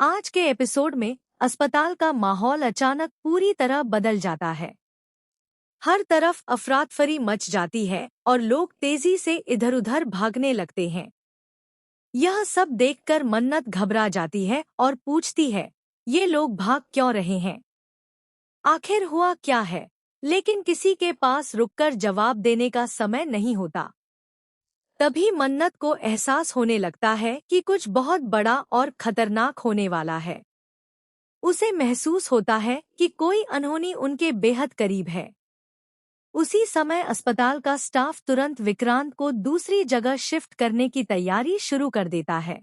आज के एपिसोड में अस्पताल का माहौल अचानक पूरी तरह बदल जाता है। हर तरफ अफरातफरी मच जाती है और लोग तेजी से इधर-उधर भागने लगते हैं। यह सब देखकर मन्नत घबरा जाती है और पूछती है, ये लोग भाग क्यों रहे हैं? आखिर हुआ क्या है? लेकिन किसी के पास रुककर जवाब देने का समय नहीं होता। तभी मन्नत को एहसास होने लगता है कि कुछ बहुत बड़ा और खतरनाक होने वाला है। उसे महसूस होता है कि कोई अनहोनी उनके बेहद करीब है। उसी समय अस्पताल का स्टाफ तुरंत विक्रांत को दूसरी जगह शिफ्ट करने की तैयारी शुरू कर देता है।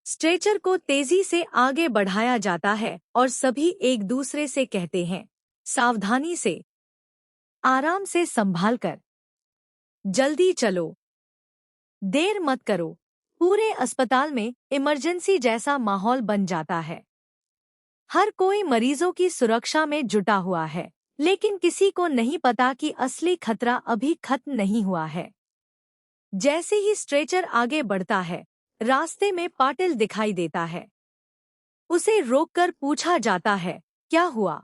स्ट्रेचर को तेजी से आगे बढ़ाया जाता है और सभी एक दूसरे से कहते हैं, सावधानी से, आराम से संभाल कर, जल्दी चलो, देर मत करो। पूरे अस्पताल में इमरजेंसी जैसा माहौल बन जाता है। हर कोई मरीजों की सुरक्षा में जुटा हुआ है, लेकिन किसी को नहीं पता कि असली खतरा अभी खत्म नहीं हुआ है। जैसे ही स्ट्रेचर आगे बढ़ता है, रास्ते में पाटिल दिखाई देता है। उसे रोककर पूछा जाता है, क्या हुआ?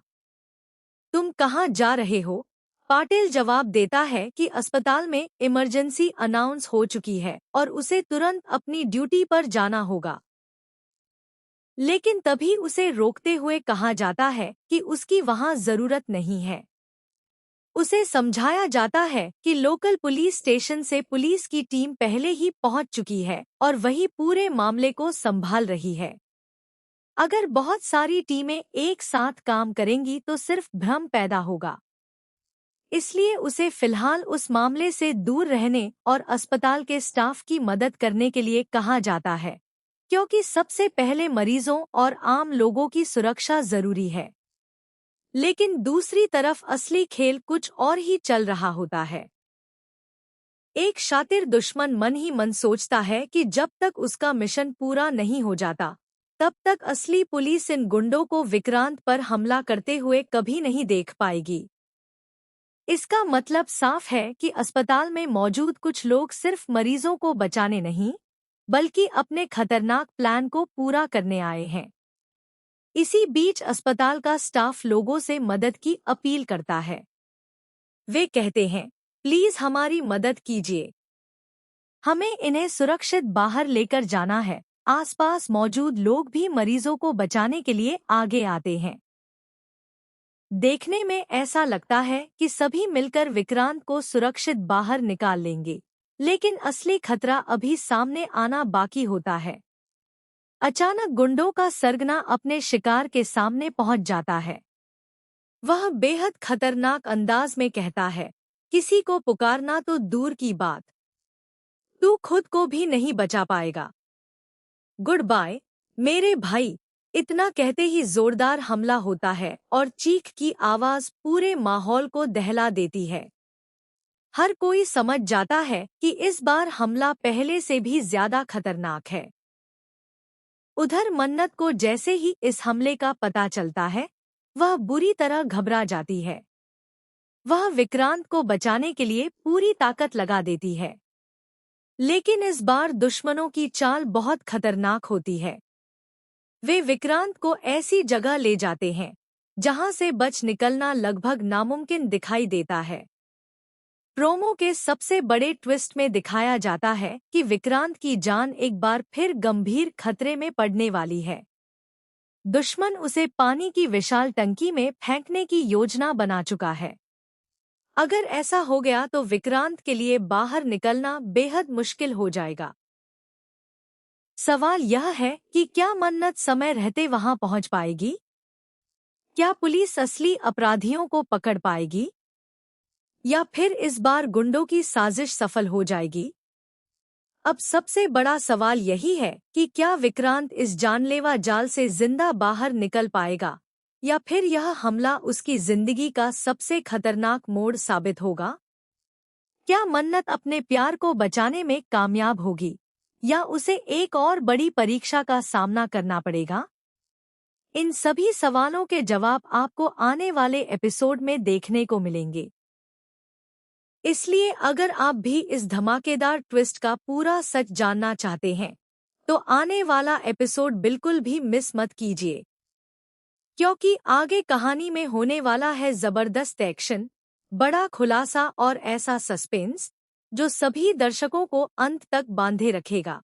तुम कहाँ जा रहे हो? पाटिल जवाब देता है कि अस्पताल में इमरजेंसी अनाउंस हो चुकी है और उसे तुरंत अपनी ड्यूटी पर जाना होगा। लेकिन तभी उसे रोकते हुए कहा जाता है कि उसकी वहां जरूरत नहीं है। उसे समझाया जाता है कि लोकल पुलिस स्टेशन से पुलिस की टीम पहले ही पहुंच चुकी है और वही पूरे मामले को संभाल रही है। अगर बहुत सारी टीमें एक साथ काम करेंगी तो सिर्फ भ्रम पैदा होगा। इसलिए उसे फिलहाल उस मामले से दूर रहने और अस्पताल के स्टाफ की मदद करने के लिए कहा जाता है, क्योंकि सबसे पहले मरीजों और आम लोगों की सुरक्षा जरूरी है। लेकिन दूसरी तरफ असली खेल कुछ और ही चल रहा होता है। एक शातिर दुश्मन मन ही मन सोचता है कि जब तक उसका मिशन पूरा नहीं हो जाता, तब तक असली पुलिस इन गुंडों को विक्रांत पर हमला करते हुए कभी नहीं देख पाएगी। इसका मतलब साफ है कि अस्पताल में मौजूद कुछ लोग सिर्फ मरीजों को बचाने नहीं, बल्कि अपने खतरनाक प्लान को पूरा करने आए हैं। इसी बीच अस्पताल का स्टाफ लोगों से मदद की अपील करता है। वे कहते हैं, प्लीज हमारी मदद कीजिए। हमें इन्हें सुरक्षित बाहर लेकर जाना है। आसपास मौजूद लोग भी मरीजों को बचाने के लिए आगे आते हैं। देखने में ऐसा लगता है कि सभी मिलकर विक्रांत को सुरक्षित बाहर निकाल लेंगे, लेकिन असली खतरा अभी सामने आना बाकी होता है। अचानक गुंडों का सरगना अपने शिकार के सामने पहुंच जाता है। वह बेहद खतरनाक अंदाज में कहता है, किसी को पुकारना तो दूर की बात, तू खुद को भी नहीं बचा पाएगा। गुड बाय मेरे भाई। इतना कहते ही जोरदार हमला होता है और चीख की आवाज पूरे माहौल को दहला देती है। हर कोई समझ जाता है कि इस बार हमला पहले से भी ज्यादा खतरनाक है। उधर मन्नत को जैसे ही इस हमले का पता चलता है, वह बुरी तरह घबरा जाती है। वह विक्रांत को बचाने के लिए पूरी ताकत लगा देती है। लेकिन इस बार दुश्मनों की चाल बहुत खतरनाक होती है। वे विक्रांत को ऐसी जगह ले जाते हैं जहां से बच निकलना लगभग नामुमकिन दिखाई देता है। प्रोमो के सबसे बड़े ट्विस्ट में दिखाया जाता है कि विक्रांत की जान एक बार फिर गंभीर खतरे में पड़ने वाली है। दुश्मन उसे पानी की विशाल टंकी में फेंकने की योजना बना चुका है। अगर ऐसा हो गया तो विक्रांत के लिए बाहर निकलना बेहद मुश्किल हो जाएगा। सवाल यह है कि क्या मन्नत समय रहते वहां पहुंच पाएगी? क्या पुलिस असली अपराधियों को पकड़ पाएगी? या फिर इस बार गुंडों की साजिश सफल हो जाएगी? अब सबसे बड़ा सवाल यही है कि क्या विक्रांत इस जानलेवा जाल से जिंदा बाहर निकल पाएगा, या फिर यह हमला उसकी जिंदगी का सबसे खतरनाक मोड़ साबित होगा? क्या मन्नत अपने प्यार को बचाने में कामयाब होगी, या उसे एक और बड़ी परीक्षा का सामना करना पड़ेगा? इन सभी सवालों के जवाब आपको आने वाले एपिसोड में देखने को मिलेंगे। इसलिए अगर आप भी इस धमाकेदार ट्विस्ट का पूरा सच जानना चाहते हैं, तो आने वाला एपिसोड बिल्कुल भी मिस मत कीजिए, क्योंकि आगे कहानी में होने वाला है जबरदस्त एक्शन, बड़ा खुलासा और ऐसा सस्पेंस जो सभी दर्शकों को अंत तक बांधे रखेगा।